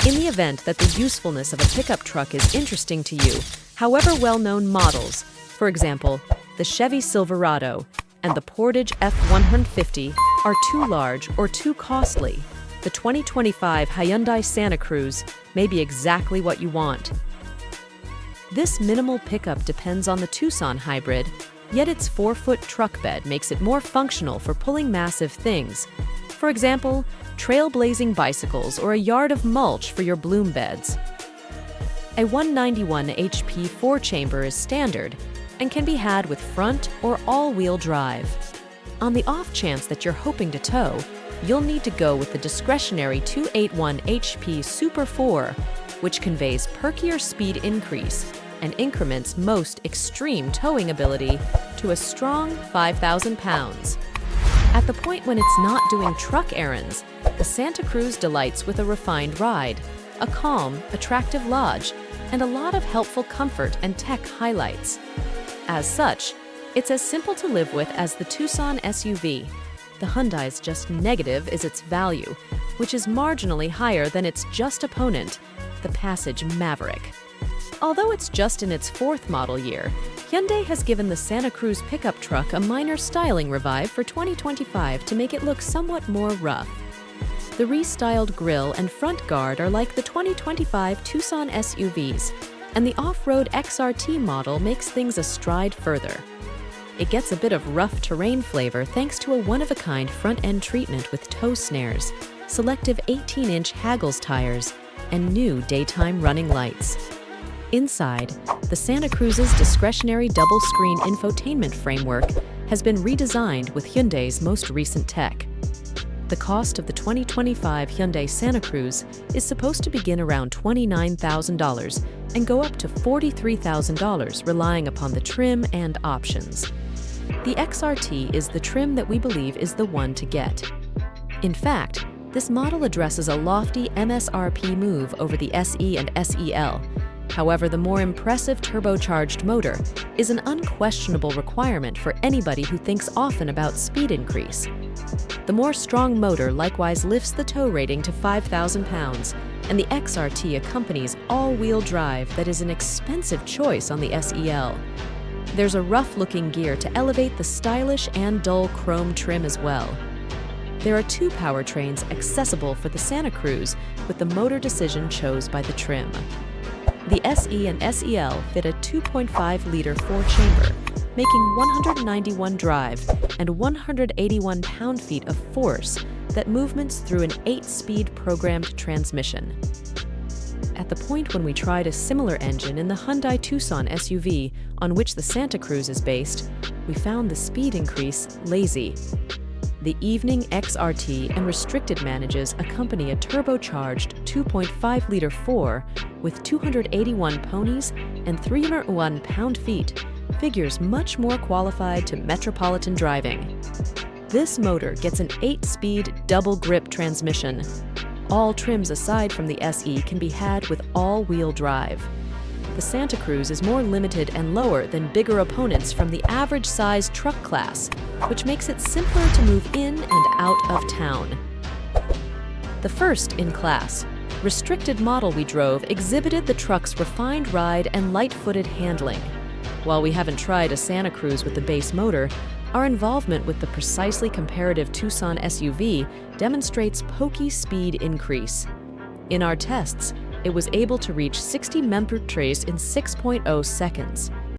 In the event that the usefulness of a pickup truck is interesting to you, however well-known models, for example, the Chevy Silverado and the Portage F-150 are too large or too costly, the 2025 Hyundai Santa Cruz may be exactly what you want. This minimal pickup depends on the Tucson Hybrid, yet its 4-foot truck bed makes it more functional for pulling massive things. For example, trailblazing bicycles or a yard of mulch for your bloom beds. A 191 HP 4-chamber is standard and can be had with front or all-wheel drive. On the off chance that you're hoping to tow, you'll need to go with the discretionary 281 HP Super 4, which conveys perkier speed increase and increments most extreme towing ability to a strong 5,000 pounds. At the point when it's not doing truck errands, the Santa Cruz delights with a refined ride, a calm, attractive lodge, and a lot of helpful comfort and tech highlights. As such, it's as simple to live with as the Tucson SUV. The Hyundai's just negative is its value, which is marginally higher than its just opponent, the Passage Maverick. Although it's just in its 4th model year, Hyundai has given the Santa Cruz pickup truck a minor styling revive for 2025 to make it look somewhat more rough. The restyled grille and front guard are like the 2025 Tucson SUVs, and the off-road XRT model makes things a stride further. It gets a bit of rough terrain flavor thanks to a one-of-a-kind front-end treatment with tow snares, selective 18-inch Haggles tires, and new daytime running lights. Inside, the Santa Cruz's discretionary double-screen infotainment framework has been redesigned with Hyundai's most recent tech. The cost of the 2025 Hyundai Santa Cruz is supposed to begin around $29,000 and go up to $43,000, relying upon the trim and options. The XRT is the trim that we believe is the one to get. In fact, this model addresses a lofty MSRP move over the SE and SEL. However, the more impressive turbocharged motor is an unquestionable requirement for anybody who thinks often about speed increase. The more strong motor likewise lifts the tow rating to 5,000 pounds, and the XRT accompanies all-wheel drive that is an expensive choice on the SEL. There's a rough-looking gear to elevate the stylish and dull chrome trim as well. There are 2 powertrains accessible for the Santa Cruz, with the motor decision chosen by the trim. The SE and SEL fit a 2.5-liter 4-chamber, making 191 drive and 181 pound-feet of force that movements through an 8-speed programmed transmission. At the point when we tried a similar engine in the Hyundai Tucson SUV, on which the Santa Cruz is based, we found the speed increase lazy. The Evening XRT and Restricted Manages accompany a turbocharged 2.5-liter 4 with 281 ponies and 301 pound-feet, figures much more qualified to metropolitan driving. This motor gets an 8-speed double-grip transmission. All trims aside from the SE can be had with all-wheel drive. The Santa Cruz is more limited and lower than bigger opponents from the average-size truck class, which makes it simpler to move in and out of town. The first in class, restricted model we drove exhibited the truck's refined ride and light-footed handling. While we haven't tried a Santa Cruz with the base motor, our involvement with the precisely comparative Tucson SUV demonstrates pokey speed increase. In our tests, it was able to reach 60 mph in 6.0 seconds.